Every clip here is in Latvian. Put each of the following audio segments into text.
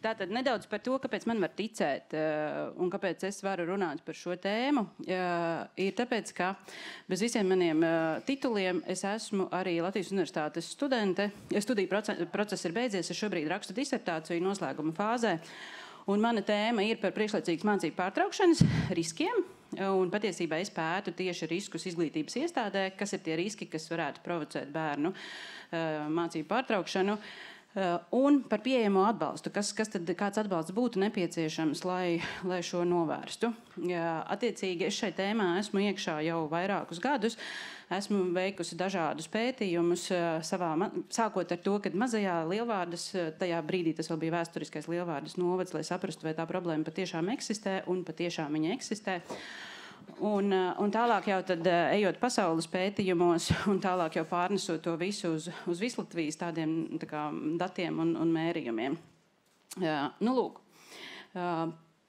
Tātad nedaudz par to, kāpēc man var ticēt un kāpēc es varu runāt par šo tēmu, ir tāpēc, ka bez visiem maniem tituliem es esmu arī Latvijas Universitātes studente. Studiju process ir beidzies, es šobrīd rakstu disertāciju noslēguma fāzē. Un mana tēma ir par priekšlaicīgas mācību pārtraukšanas riskiem. Un patiesībā es pētu tieši riskus izglītības iestādē, kas ir tie riski, kas varētu provocēt bērnu mācību pārtraukšanu. Un par pieejamo atbalstu, kāds atbalsts būtu nepieciešams, lai šo novērstu. Attiecīgi, es šai tēmā esmu iekšā jau vairākus gadus. Esmu veikusi dažādus pētījumus, sākot ar to, kad mazajā Lielvārdas, tajā brīdī tas vēl bija vēsturiskais Lielvārdas novads, lai saprastu, vai tā problēma patiešām eksistē, un patiešām viņa eksistē. Un tālāk jau tad ejot pasaules pētījumos un tālāk jau pārnesot to visu uz Vislatvijas tādiem datiem un mērījumiem. Lūk.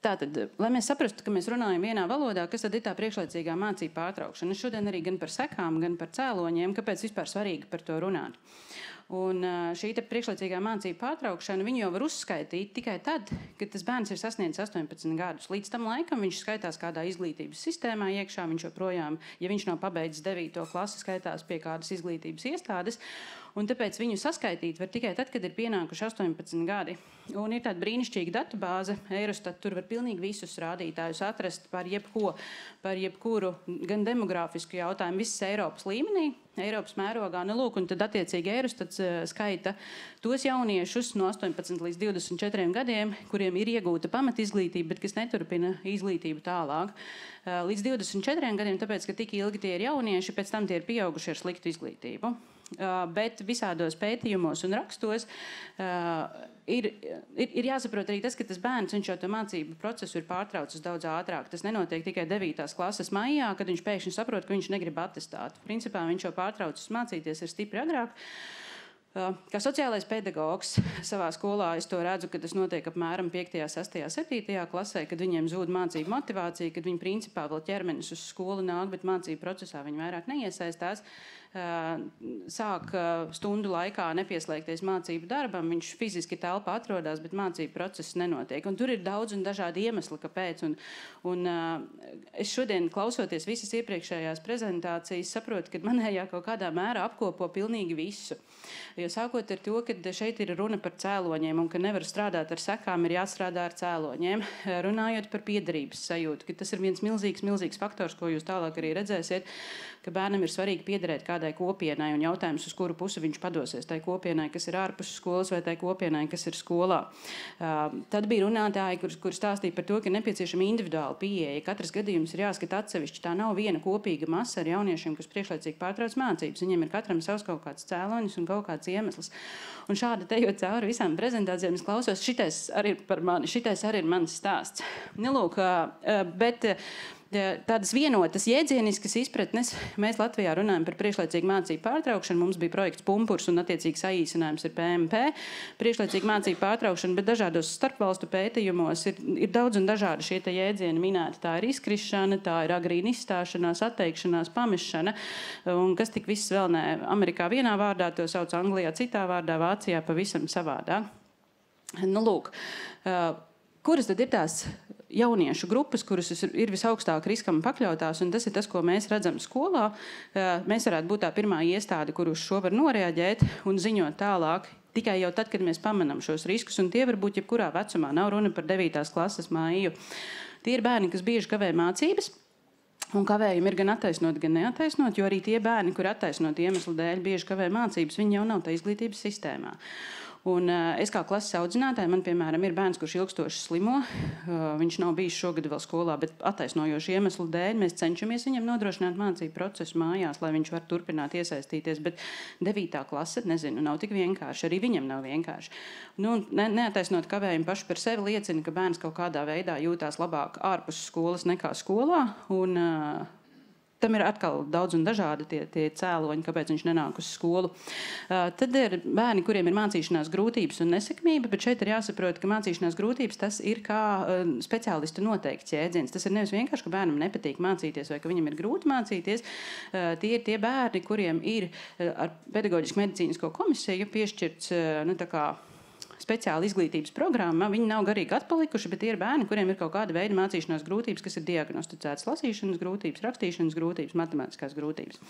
Tātad, lai mēs saprastu, ka mēs runājam vienā valodā, kas tad ir tā priekšlaicīgā mācību pārtraukšana. Es šodien arī gan par sekām, gan par cēloņiem, kāpēc vispār svarīgi par to runāt. Un šī priekšlaicīgā mācību pārtraukšana, viņu jau var uzskaitīt tikai tad, kad tas bērns ir sasniedzis 18 gadus. Līdz tam laikam viņš skaitās kādā izglītības sistēmā iekšā, viņš joprojām, ja viņš nav pabeidzis 9. klasi, skaitās pie kādas izglītības iestādes. Un tāpēc viņu saskaitīt var tikai tad, kad ir pienākuši 18 gadi. Un ir tāda brīnišķīga datubāze, Eurostat, tur var pilnīgi visus rādītājus atrast par jebkuru gan demogrāfisku jautājumu visas Eiropas līmenī, Eiropas mērogā. Lūk, un tad attiecīgi Eurostats skaita tos jauniešus no 18 līdz 24 gadiem, kuriem ir iegūta pamatizglītība, bet kas neturpina izglītību tālāk. Līdz 24 gadiem, tāpēc, ka tik ilgi tie ir jaunieši, pēc tam tie ir pieauguši ar sliktu izglītību. Bet visādos pētījumos un rakstos ir jāsaprot arī tas, ka tas bērns, viņš jau to mācību procesu ir pārtraucis daudz ātrāk. Tas nenotiek tikai 9. klases maijā, kad viņš pēkšņi saprot, ka viņš negrib atestātu. Principā viņš jau pārtraucis mācīties ir stipri agrāk. Kā sociālais pedagogs savā skolā es to redzu, ka tas notiek apmēram 5., 6., 7. klasē, kad viņiem zūd mācību motivācija, kad viņi principā vēl ķermenis uz skolu nāk, bet mācību procesā viņi vairāk neiesaistās. Sāk stundu laikā nepieslēgties mācību darbam, viņš fiziski telpā atrodas, bet mācību process nenotiek. Un tur ir daudz un dažādi iemesli, kāpēc. Un es šodien, klausoties visas iepriekšējās prezentācijas, saprotu, ka manējā kaut kādā mērā apkopo pilnīgi visu. Jo sākot ar to, ka šeit ir runa par cēloņiem un ka nevar strādāt ar sekām, ir jāstrādā ar cēloņiem. Runājot par piederības sajūtu, ka tas ir viens milzīgs faktors, ko jūs tālāk arī redzēsiet, ka bērnam ir svarīgi piederēt kādai kopienai un jautājums, uz kuru pusi viņš padosies, tai kopienai, kas ir ārpus skolas, vai tai kopienai, kas ir skolā. Tad bija runātāji, kur stāstīja par to, ka nepieciešama individuāla pieeja. Katrs gadījums ir jāskata atsevišķi. Tā nav viena kopīga masa ar jauniešiem, kas priekšlaicīgi pārtrauc mācības. Viņiem ir katram savs kaut kāds cēlonis un kaut kāds iemesls. Un šādi tejot cauri visām prezentācijām, es klausos, šitais arī ir par mani, šitais arī ir mans stāsts. Nelūk, bet tādas vienotas jēdzieniskas izpratnes. Mēs Latvijā runājam par priekšlaicīgu mācību pārtraukšanu. Mums bija projekts Pumpurs un attiecīgi saīsinājums ir PMP. Priekšlaicīga mācību pārtraukšana, bet dažādos starpvalstu pētījumos ir daudz un dažādi šie jēdzieni minēti. Tā ir izkrišana, tā ir agrīna izstāšanās, atteikšanās, pamešana. Un kas tik viss vēl ne Amerikā vienā vārdā, to sauc Anglijā citā vārdā, Vācijā pavisam savādāk. Lūk, kuras tad ir tās jauniešu grupas, kuras ir visaugstāk riskam pakļautās, un tas ir tas, ko mēs redzam skolā. Mēs varētu būt tā pirmā iestāde, kur uz šo var noreaģēt un ziņot tālāk, tikai jau tad, kad mēs pamanām šos riskus, un tie var būt jebkurā vecumā. Nav runa par 9. klases maiju. Tie ir bērni, kas bieži kavē mācības, un kavējumi ir gan attaisnot, gan neattaisnot, jo arī tie bērni, kuri attaisnot iemeslu dēļ bieži kavē mācības, viņi jau nav tā izglītības sistēmā. Un es kā klases audzinātāja, man, piemēram, ir bērns, kurš ilgstoši slimo. Viņš nav bijis šogad vēl skolā, bet attaisnojošu iemeslu dēļ mēs cenšamies viņam nodrošināt mācību procesu mājās, lai viņš var turpināt iesaistīties. Bet 9. klase, nezinu, nav tik vienkārši. Arī viņam nav vienkārši. Neattaisnot kavējumu paši par sevi liecina, ka bērns kaut kādā veidā jūtās labāk ārpus skolas nekā skolā. Un tam ir atkal daudz un dažādi tie cēloņi, kāpēc viņš nenāk uz skolu. Tad ir bērni, kuriem ir mācīšanās grūtības un nesekmība, bet šeit ir jāsaprot, ka mācīšanās grūtības tas ir kā speciālistu noteikts jēdziens. Tas ir nevis vienkārši, ka bērnam nepatīk mācīties vai ka viņam ir grūti mācīties. Tie ir tie bērni, kuriem ir ar pedagoģisku medicīnisko komisiju piešķirts speciāla izglītības programma, viņi nav garīgi atpalikuši, bet tie ir bērni, kuriem ir kaut kāda veida mācīšanās grūtības, kas ir diagnosticētas lasīšanas grūtības, rakstīšanas grūtības, matemātiskās grūtības.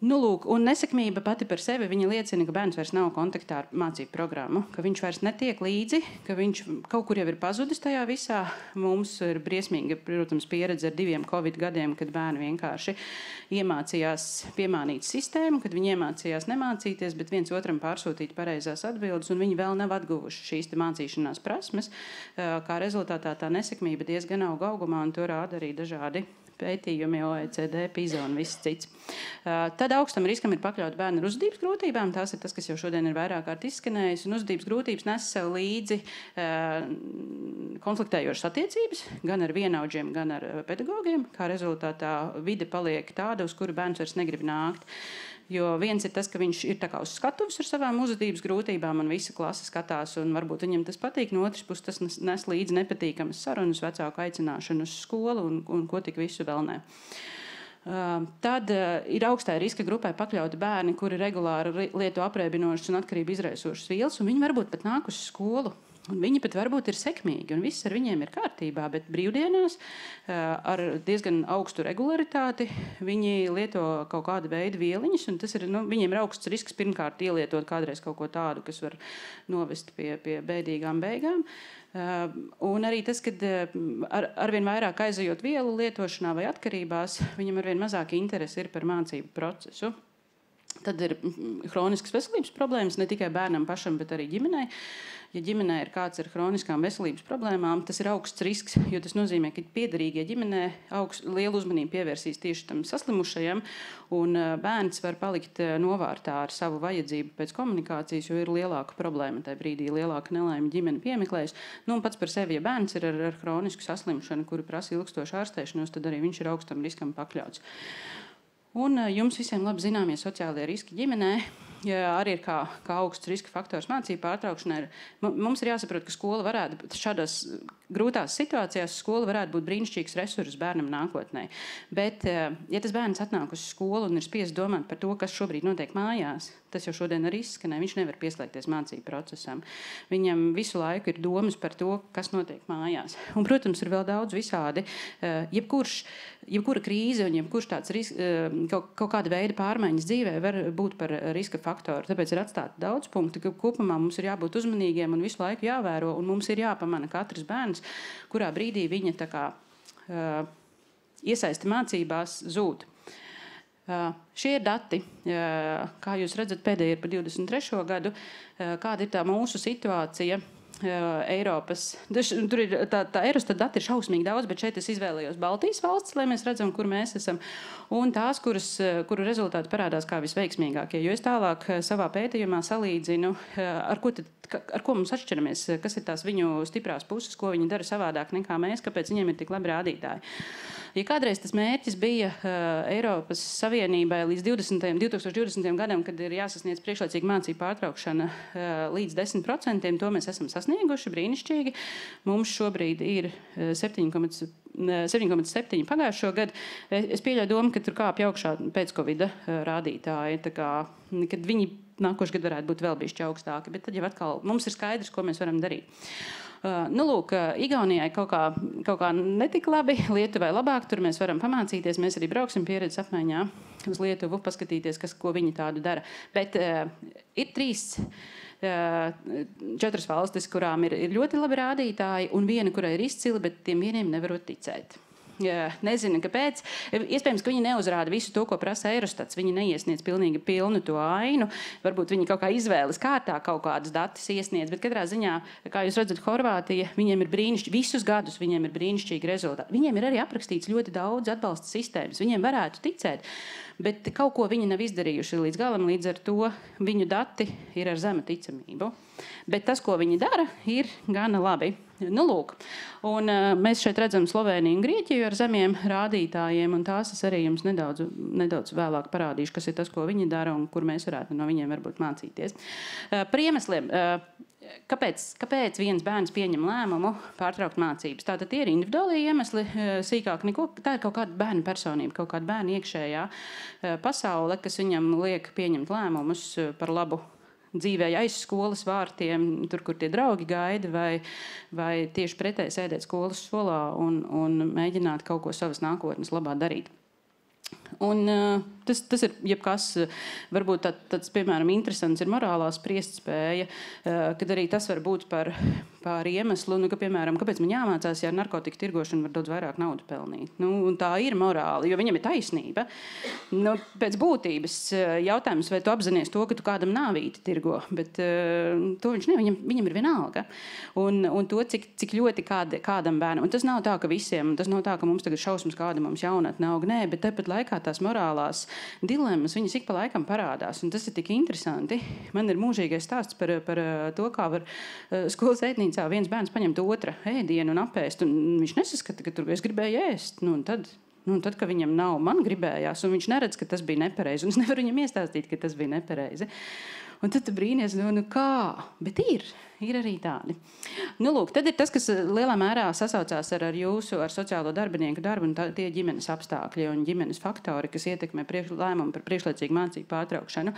Nu, lūk, un nesekmība pati par sevi viņa liecina, ka bērns vairs nav kontaktā ar mācību programmu, ka viņš vairs netiek līdzi, ka viņš kaut kur jau ir pazudis tajā visā. Mums ir briesmīga, protams, pieredze ar 2 Covid gadiem, kad bērni vienkārši iemācījās piemānīt sistēmu, kad viņi iemācījās nemācīties, bet viens otram pārsūtīt pareizās atbildes, un viņi vēl nav atguvuši šīs mācīšanās prasmes. Kā rezultātā tā nesekmība diezgan auga augumā, un to rāda arī dažādi pētījumi, OECD, PISA un viss cits. Tad augstam riskam ir pakļauti bērni ar uzvedības grūtībām. Tās ir tas, kas jau šodien ir vairāk kārt izskanējis. Un uzvedības grūtības nes sev līdzi konfliktējošas attiecības gan ar vienaudžiem, gan ar pedagogiem. Kā rezultātā vide paliek tāda, uz kuru bērns vairs negrib nākt. Jo viens ir tas, ka viņš ir tā kā uz skatuves ar savām uzvedības grūtībām, un visa klase skatās, un varbūt viņam tas patīk. No otras puses, tas nes līdzi nepatīkamas sarunas, vecāku aicināšanu uz skolu un ko tik visu vēl ne. Tad ir augstā riska grupai pakļauti bērni, kuri regulāri lieto apreibinošas un atkarību izraisošas vielas, un viņi varbūt pat nāk uz skolu. Un viņi pat varbūt ir sekmīgi, un viss ar viņiem ir kārtībā, bet brīvdienās ar diezgan augstu regularitāti viņi lieto kaut kādu veidu vieliņas, un tas ir, viņiem ir augsts risks pirmkārt ielietot kādreiz kaut ko tādu, kas var novest pie bēdīgām beigām. Un arī tas, ka arvien vairāk aizejot vielu lietošanā vai atkarībās, viņam arvien mazāk interesi ir par mācību procesu. Tad ir hroniskas veselības problēmas ne tikai bērnam pašam, bet arī ģimenei. Ja ģimenē ir kāds ar hroniskām veselības problēmām, tas ir augsts risks, jo tas nozīmē, ka piederīgie ģimenē lielu uzmanību pievērsīs tieši tam saslimušajam, un bērns var palikt novārtā ar savu vajadzību pēc komunikācijas, jo ir lielāka problēma tajā brīdī, lielāka nelaime ģimene piemeklējas. Un pats par sevi, ja bērns ir ar hronisku saslimšanu, kuri prasa ilgstošu ārstēšanos, tad arī viņš ir augstam riskam pakļauts. Un jums visiem labi zināmie sociālie riski ģimenē, arī ir kā augsts riska faktors mācību pārtraukšanai. Mums ir jāsaprot, ka skola varētu šādās grūtās situācijās varētu būt brīnišķīgs resurss bērnam nākotnē. Bet, ja tas bērns atnāk uz skolu un ir spiests domāt par to, kas šobrīd notiek mājās, tas jau šodien arī izskanē, viņš nevar pieslēgties mācību procesam. Viņam visu laiku ir domas par to, kas notiek mājās. Un, protams, ir vēl daudz visādi. Jebkura krīze un jebkurš tāds kaut kāda veida pārmaiņas dzīvē var būt par riska faktoru. Tāpēc ir atstāti daudz punktu, ka kopumā mums ir jābūt uzmanīgiem un visu laiku jāvēro, un mums ir jāpamana katrs bērns, kurā brīdī viņa tā kā iesaisti mācībās zūd. Šie ir dati, kā jūs redzat, pēdējie ir par 23. gadu, kāda ir tā mūsu situācija Eiropas. Tur ir tā Eurostat dati ir šausmīgi daudz, bet šeit es izvēlējos Baltijas valsts, lai mēs redzam, kur mēs esam, un tās, kuru rezultāti parādās kā visveiksmīgākie. Jo es tālāk savā pētījumā salīdzinu, ar ko mums atšķiramies, kas ir tās viņu stiprās puses, ko viņi dara savādāk nekā mēs, kāpēc viņiem ir tik labi rādītāji. Ja kādreiz tas mērķis bija Eiropas Savienībai līdz 2020. gadam, kad ir jāsasniedz priekšlaicīga mācību pārtraukšana līdz 10%, to mēs esam sasnieguši brīnišķīgi. Mums šobrīd ir 7,7 pagājušo gadu. Es pieļauju domu, ka tur kāpj augšā pēc Covida rādītāji, kad viņi nākošais gadu varētu būt vēl bišķi augstāki, bet tad jau atkal mums ir skaidrs, ko mēs varam darīt. Lūk, Igaunijai kaut kā netik labi, Lietuvai labāk, tur mēs varam pamācīties, mēs arī brauksim pieredzes apmaiņā uz Lietuvu, paskatīties, ko viņi tādu dara. Bet ir 4 valstis, kurām ir ļoti labi rādītāji, un viena, kurai ir izcili, bet tiem vieniem nevarot ticēt. Nezinu, kāpēc. Iespējams, ka viņi neuzrāda visu to, ko prasa Eurostats. Viņi neiesniedz pilnu to ainu. Varbūt viņi kaut kā izvēles kārtā kaut kādus datus iesniedz. Bet katrā ziņā, kā jūs redzat, Horvātija, viņiem ir visus gadus viņiem ir brīnišķīgi rezultāti. Viņiem ir arī aprakstīts ļoti daudz atbalsta sistēmas. Viņiem varētu ticēt, bet kaut ko viņi nav izdarījuši līdz galam. Līdz ar to viņu dati ir ar zemu ticamību. Bet tas, ko viņi dara, ir gana labi. Lūk. Un mēs šeit redzam Slovēniju un Grieķiju ar zemiem rādītājiem, un tās es arī jums nedaudz vēlāk parādīšu, kas ir tas, ko viņi dara un kur mēs varētu no viņiem varbūt mācīties. Par iemesliem. Kāpēc viens bērns pieņem lēmumu pārtraukt mācības? Tātad tie ir individuāli iemesli, sīkāk neko. Tā ir kaut kāda bērna personība, kaut kāda bērna iekšējā pasaule, kas viņam liek pieņemt lēmumus par labu dzīvē aiz skolas vārtiem, tur, kur tie draugi gaida, vai tieši pretēji sēdēt skolas solā un mēģināt kaut ko savas nākotnes labā darīt. Un tas ir jebkas, varbūt tāds, piemēram, interesants ir morālā spriestspēja, kad arī tas var būt par iemeslu, ka, piemēram, kāpēc man jāmācās, ja ar narkotiku tirgošanu var daudz vairāk naudu pelnīt. Un tā ir morāla, jo viņam ir taisnība. Pēc būtības jautājums, vai tu apzinies to, ka tu kādam nāvīti tirgo, bet to viņš viņam ir vienalga. Un to, cik ļoti kādam bērnam. Un tas nav tā, ka visiem, un tas nav tā, ka mums tagad šausmas kāda mums jaunatne aug, nē, bet tāpat laikā tās morālās dilemmas, viņas ik pa laikam parādās. Un tas ir tik interesanti. Man ir mūžīgais stāsts par to, kā var skolas ēdnīcā viens bērns paņemt otra ēdienu un apēst. Un viņš nesaskata, ka tur es gribēju ēst. Tad, kad viņam nav, man gribējās, un viņš neredz, ka tas bija nepareizi. Un es nevaru viņam iestāstīt, ka tas bija nepareizi. Un tad tu brīnies, kā? Bet ir arī tādi. Lūk, tad ir tas, kas lielā mērā sasaucās ar sociālo darbinieku darbu, un tie ģimenes apstākļi un ģimenes faktori, kas ietekmē lēmumu par priekšlaicīgu mācību pārtraukšanu.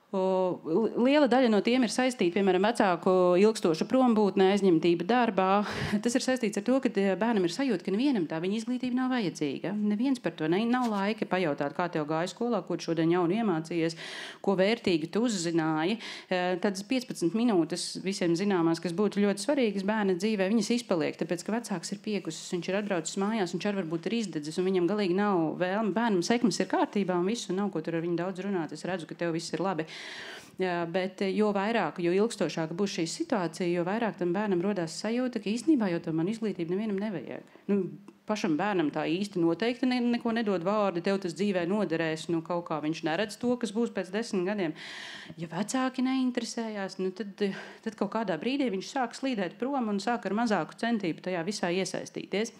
Liela daļa no tiem ir saistīta, piemēram, vecāku ilgstoša prombūtne, aizņemtība darbā. Tas ir saistīts ar to, ka bērnam ir sajūta, ka nevienam tā viņa izglītība nav vajadzīga. Neviens par to nav laika pajautāt, kā tev gāja skolā, ko tu šodien jaunu iemācījies, ko vērtīgi tu uzzināji. Tādas 15 minūtes visiem zināmās, kas būtu ļoti svarīgas bērna dzīvē, viņas izpaliek, tāpēc, ka vecāks ir piekusis, viņš ir atbraucis mājās, viņš arī varbūt ir izdedzis, un viņam galīgi nav vēlme. Bērnam sekmes ir kārtībā un visu, nav ko tur ar viņu daudz runāt. Es redzu, ka tev viss ir labi. Bet jo vairāk, jo ilgstošāka būs šī situācija, jo vairāk tam bērnam rodās sajūta, ka īstenībā jau to man izglītību nevienam nevajag. Pašam bērnam tā īsti noteikti neko nedod vārdi, tev tas dzīvē noderēs, kaut kā viņš neredz to, kas būs pēc 10 gadiem. Ja vecāki neinteresējās, tad kaut kādā brīdī viņš sāk slīdēt prom un sāk ar mazāku centību tajā visā iesaistīties.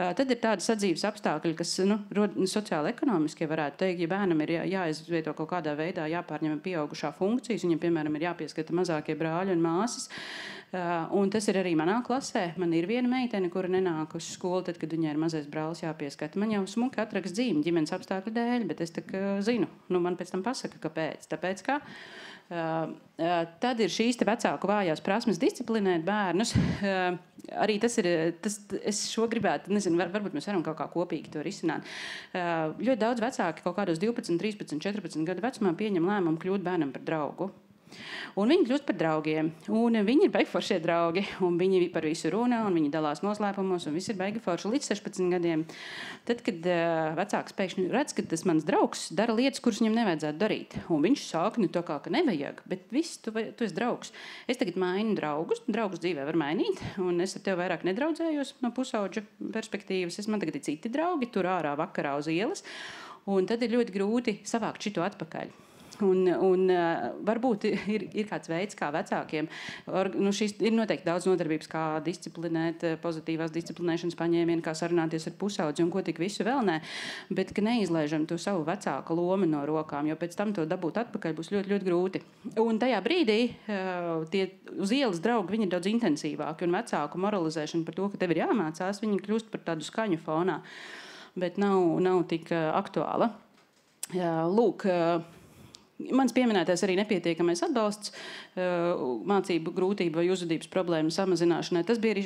Tad ir tādi sadzīves apstākļi, kas sociāli ekonomiski varētu teikt, ja bērnam ir jāizvieto kaut kādā veidā, jāpārņem pieaugušā funkcijas, viņam, piemēram, ir jāpieskata mazākie brāļi un māsas. Un tas ir arī manā klasē. Man ir viena meitene, kura nenāk uz skolu, tad, kad viņai ir mazais brālis jāpieskata. Man jau smuki atrakst dzīme ģimenes apstākļu dēļ, bet es zinu, man pēc tam pasaka, kāpēc. Tāpēc, ka tad ir šīs vecāku vājās prasmes disciplinēt bērnus. Arī tas ir, es šo gribētu, nezinu, varbūt mēs varam kaut kā kopīgi to risināt. Ļoti daudz vecāki kaut kādos 12, 13, 14 gadu vecumā pieņem lēmumu kļūt bērnam par draugu. Un viņi kļūst par draugiem, un viņi ir baigi foršie draugi, un viņi par visu runā, un viņi dalās noslēpumos, un viss ir baigi forši līdz 16 gadiem. Tad, kad vecāks pēkšņi redz, ka tas mans draugs dara lietas, kuras viņam nevajadzētu darīt, un viņš sāk, tā kā, ka nevajag, bet viss, tu esi draugs. Es tagad mainu draugus dzīvē var mainīt, un es ar tevi vairāk nedraudzējos no pusauģa perspektīvas. Man tagad ir citi draugi, tur ārā vakarā uz ielas, un tad ir ļoti grūti savākt šito atpakaļ. Un varbūt ir kāds veids, kā vecākiem. Ir noteikti daudz nodarbības, kā disciplinēt, pozitīvās disciplinēšanas paņēmieni, kā sarunāties ar pusaudzi un ko tik visu vēl nē, bet ka neizlaižam to savu vecāka lomu no rokām, jo pēc tam to dabūt atpakaļ būs ļoti, ļoti grūti. Un tajā brīdī tie uz ielas draugi, viņi ir daudz intensīvāki, un vecāku moralizēšana par to, ka tev ir jāmācās, viņi kļūst par tādu skaņu fonā, bet nav tik aktuāla. Lūk, mans pieminētais arī nepietiekamais atbalsts mācību grūtību vai uzvedības problēmu samazināšanai. Tas bija arī